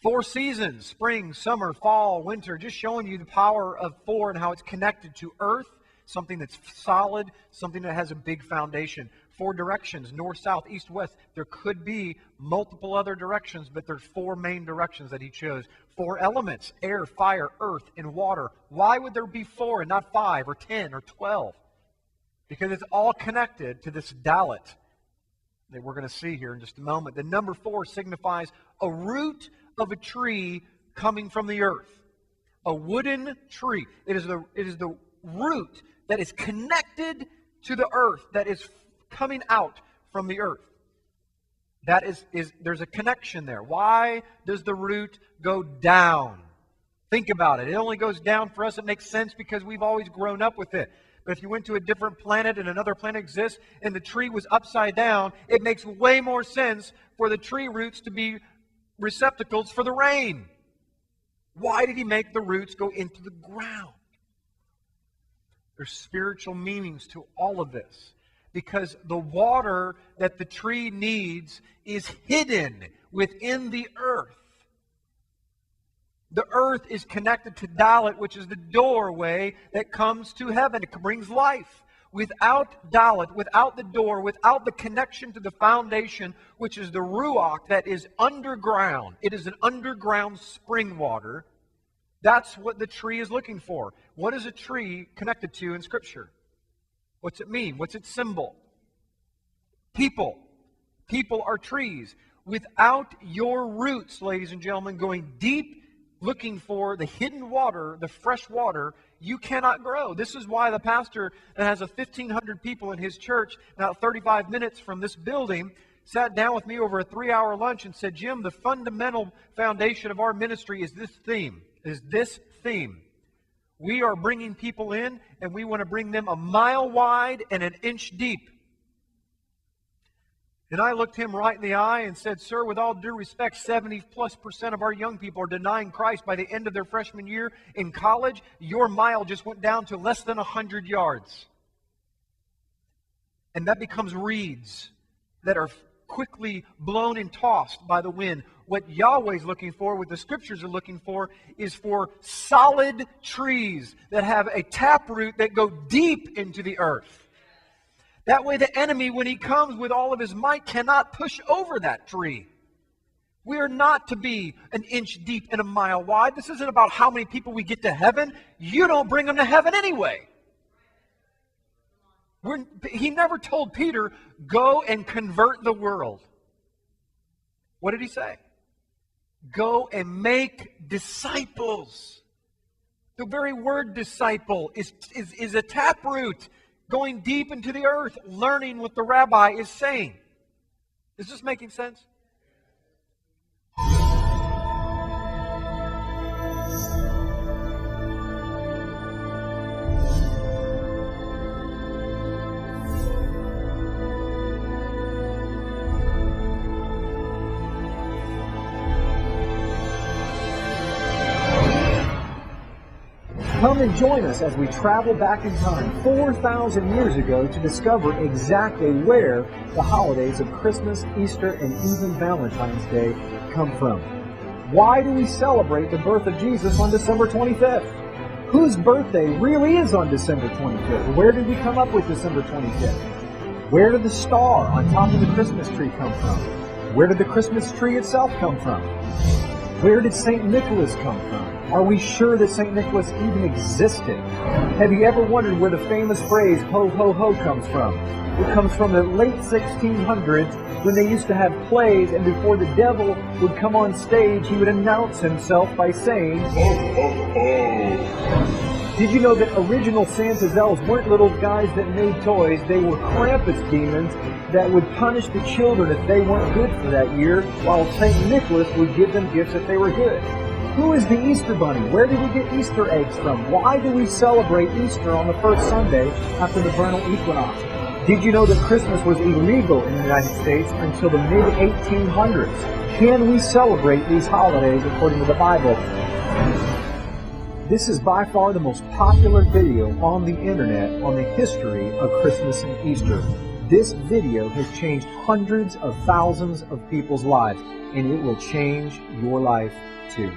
4 seasons, spring, summer, fall, winter, just showing you the power of 4 and how it's connected to earth, something that's solid, something that has a big foundation. 4 directions, north, south, east, west. There could be multiple other directions, but there's 4 main directions that he chose. 4 elements, air, fire, earth, and water. Why would there be 4 and not 5 or 10 or 12? Because it's all connected to this Dalet that we're going to see here in just a moment. The number 4 signifies a root of a tree coming from the earth. A wooden tree. It is the root that is connected to the earth, that is coming out from the earth. That is there's a connection there. Why does the root go down? Think about it. It only goes down for us. It makes sense because we've always grown up with it. But if you went to a different planet and another planet exists and the tree was upside down, it makes way more sense for the tree roots to be receptacles for the rain. Why did he make the roots go into the ground? There's spiritual meanings to all of this. Because the water that the tree needs is hidden within the earth. The earth is connected to Dalet, which is the doorway that comes to heaven. It brings life. Without Dalet, without the door, without the connection to the foundation, which is the Ruach that is underground. It is an underground spring water. That's what the tree is looking for. What is a tree connected to in Scripture? What's it mean? What's its symbol? People. People are trees. Without your roots, ladies and gentlemen, going deep, looking for the hidden water, the fresh water, you cannot grow. This is why the pastor that has 1,500 people in his church, now 35 minutes from this building, sat down with me over a 3-hour lunch and said, Jim, the fundamental foundation of our ministry is this theme. We are bringing people in, and we want to bring them a mile wide and an inch deep. And I looked him right in the eye and said, sir, with all due respect, 70+% of our young people are denying Christ by the end of their freshman year in college. Your mile just went down to less than 100 yards. And that becomes reeds that are quickly blown and tossed by the wind. What Yahweh's looking for, what the Scriptures are looking for, is for solid trees that have a taproot that go deep into the earth. That way the enemy, when he comes with all of his might, cannot push over that tree. We are not to be an inch deep and a mile wide. This isn't about how many people we get to heaven. You don't bring them to heaven anyway. He never told Peter, go and convert the world. What did he say? Go and make disciples. The very word disciple is a taproot going deep into the earth, learning what the rabbi is saying. Is this making sense? Come and join us as we travel back in time 4,000 years ago to discover exactly where the holidays of Christmas, Easter, and even Valentine's Day come from. Why do we celebrate the birth of Jesus on December 25th? Whose birthday really is on December 25th? Where did we come up with December 25th? Where did the star on top of the Christmas tree come from? Where did the Christmas tree itself come from? Where did St. Nicholas come from? Are we sure that St. Nicholas even existed? Have you ever wondered where the famous phrase, ho, ho, ho, comes from? It comes from the late 1600s when they used to have plays, and before the devil would come on stage, he would announce himself by saying, ho, ho, ho. Did you know that original Santa's elves weren't little guys that made toys? They were Krampus demons that would punish the children if they weren't good for that year, while St. Nicholas would give them gifts if they were good. Who is the Easter Bunny? Where did we get Easter eggs from? Why do we celebrate Easter on the first Sunday after the vernal equinox? Did you know that Christmas was illegal in the United States until the mid-1800s? Can we celebrate these holidays according to the Bible? This is by far the most popular video on the internet on the history of Christmas and Easter. This video has changed hundreds of thousands of people's lives, and it will change your life too.